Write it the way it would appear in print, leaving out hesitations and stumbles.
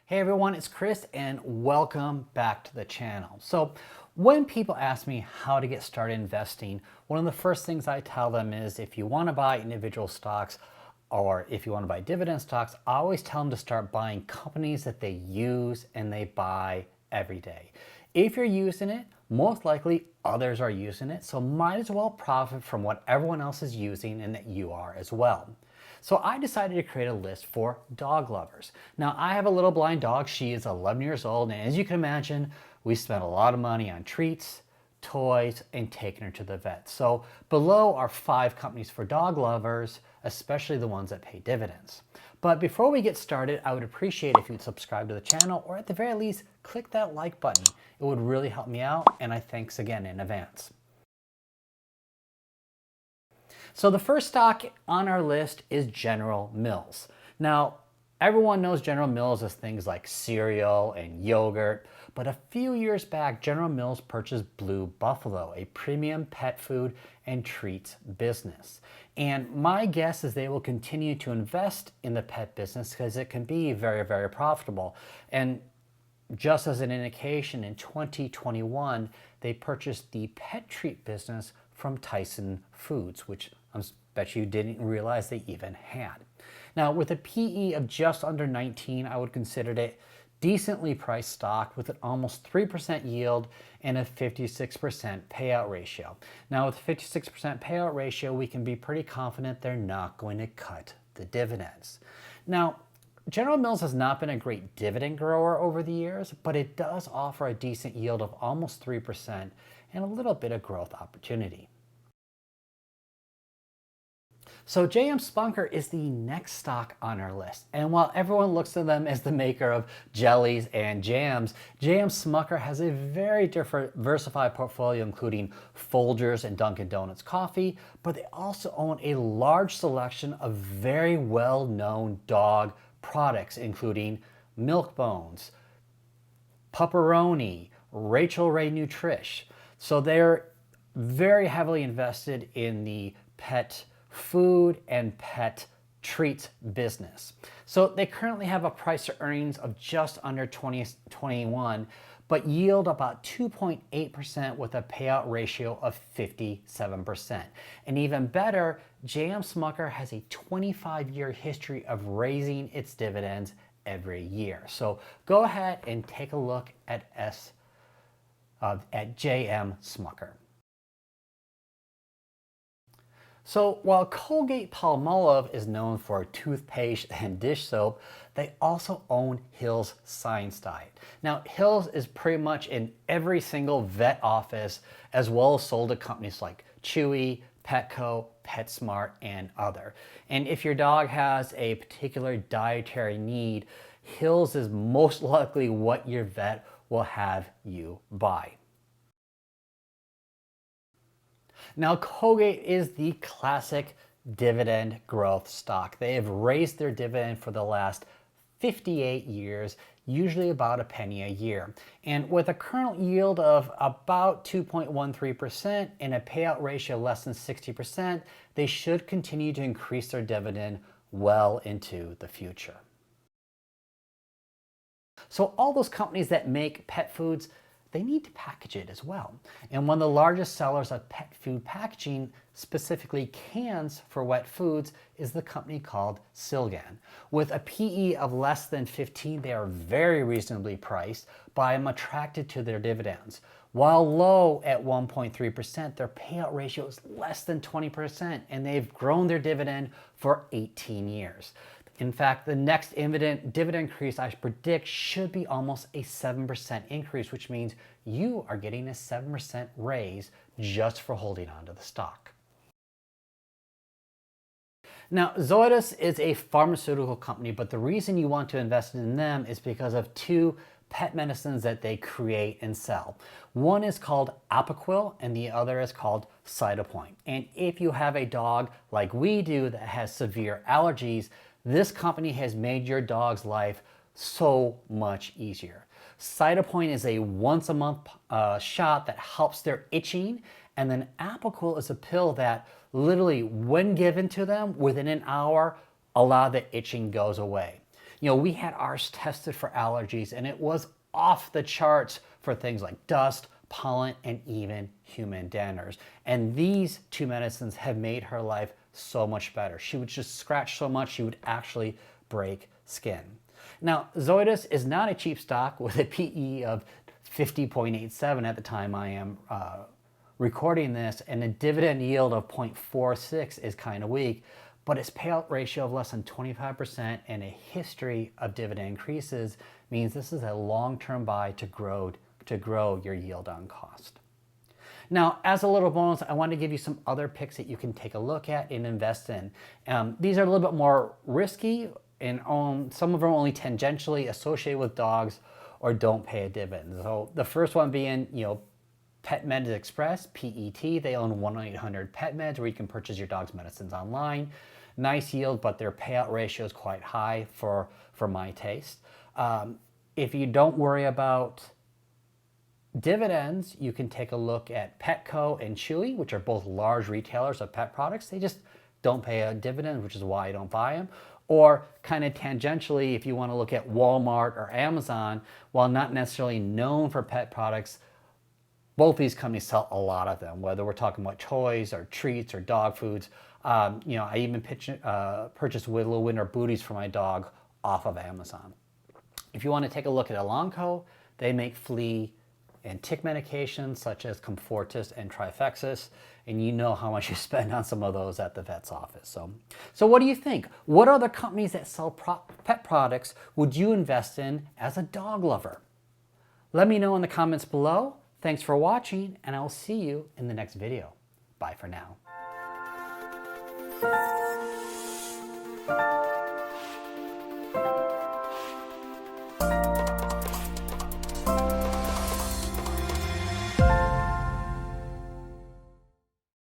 Hey everyone, it's Chris and welcome back to the channel. So when people ask me how to get started investing, one of the first things I tell them is if you want to buy individual stocks or if you want to buy dividend stocks, I always tell them to start buying companies that they use and they buy every day. If you're using it, most likely others are using it, so might as well profit from what everyone else is using and that you are as well. So I decided to create a list for dog lovers. Now I have a little blind dog. She is 11 years old, and as you can imagine, we spent a lot of money on treats, toys, and taking her to the vet. So below are 5 companies for dog lovers, especially the ones that pay dividends. But before we get started, I would appreciate if you'd subscribe to the channel, or at the very least, click that like button. It would really help me out, and I thanks again in advance. So the first stock on our list is General Mills. Now, everyone knows General Mills as things like cereal and yogurt, but a few years back, General Mills purchased Blue Buffalo, a premium pet food and treats business. And my guess is they will continue to invest in the pet business because it can be very, very profitable. And just as an indication, in 2021, they purchased the pet treat business from Tyson Foods, which I bet you didn't realize they even had. Now, with a PE of just under 19, I would consider it decently priced stock with an almost 3% yield and a 56% payout ratio. Now, with a 56% payout ratio, we can be pretty confident they're not going to cut the dividends. Now, General Mills has not been a great dividend grower over the years, but it does offer a decent yield of almost 3% and a little bit of growth opportunity. So J.M. Smucker is the next stock on our list. And while everyone looks to them as the maker of jellies and jams, J.M. Smucker has a very diversified portfolio, including Folgers and Dunkin' Donuts coffee, but they also own a large selection of very well-known dog products, including Milk Bones, Pupperoni, Rachel Ray Nutrish. So they're very heavily invested in the pet food and pet treats business. So they currently have a price to earnings of just under 21, but yield about 2.8% with a payout ratio of 57%. And even better, J.M. Smucker has a 25-year history of raising its dividends every year. So go ahead and take a look at J.M. Smucker. So while Colgate-Palmolive is known for toothpaste and dish soap, they also own Hill's Science Diet. Now, Hill's is pretty much in every single vet office, as well as sold to companies like Chewy, Petco, PetSmart, and other. And if your dog has a particular dietary need, Hill's is most likely what your vet will have you buy. Now, Colgate is the classic dividend growth stock. They have raised their dividend for the last 58 years, usually about a penny a year. And with a current yield of about 2.13% and a payout ratio less than 60%, they should continue to increase their dividend well into the future. So all those companies that make pet foods, they need to package it as well. And one of the largest sellers of pet food packaging, specifically cans for wet foods, is the company called Silgan. With a PE of less than 15, they are very reasonably priced, but I'm attracted to their dividends. While low at 1.3%, their payout ratio is less than 20%, and they've grown their dividend for 18 years. In fact, the next dividend increase I predict should be almost a 7% increase, which means you are getting a 7% raise just for holding on to the stock. Now, Zydus is a pharmaceutical company, but the reason you want to invest in them is because of 2 pet medicines that they create and sell. One is called Apoquel and the other is called Cytopoint. And if you have a dog like we do that has severe allergies, this company has made your dog's life so much easier. Cytopoint is a once-a-month shot that helps their itching, and then Apoquel is a pill that literally, when given to them, within an hour, a lot of the itching goes away. We had ours tested for allergies, and it was off the charts for things like dust, pollen, and even human danners. And these two medicines have made her life so much better. She would just scratch so much, she would actually break skin. Now, Zydus is not a cheap stock with a PE of 50.87 at the time I am recording this, and a dividend yield of 0.46 is kind of weak, but its payout ratio of less than 25% and a history of dividend increases means this is a long-term buy to grow your yield on cost. Now, as a little bonus, I want to give you some other picks that you can take a look at and invest in. These are a little bit more risky, and some of them are only tangentially associated with dogs or don't pay a dividend. So the first one being, Pet Meds Express, PET. They own 1-800-PET-MEDS, where you can purchase your dog's medicines online. Nice yield, but their payout ratio is quite high for my taste. If you don't worry about dividends, you can take a look at Petco and Chewy, which are both large retailers of pet products. They just don't pay a dividend, which is why I don't buy them. Or kind of tangentially, if you want to look at Walmart or Amazon, while not necessarily known for pet products, both these companies sell a lot of them, whether we're talking about toys or treats or dog foods. I even purchased Little Winter Booties for my dog off of Amazon. If you want to take a look at Elanco, they make flea and tick medications such as Comfortis and Trifexis, and you know how much you spend on some of those at the vet's office. So what do you think? What other companies that sell pet products would you invest in as a dog lover? Let me know in the comments below. Thanks for watching, and I'll see you in the next video. Bye for now.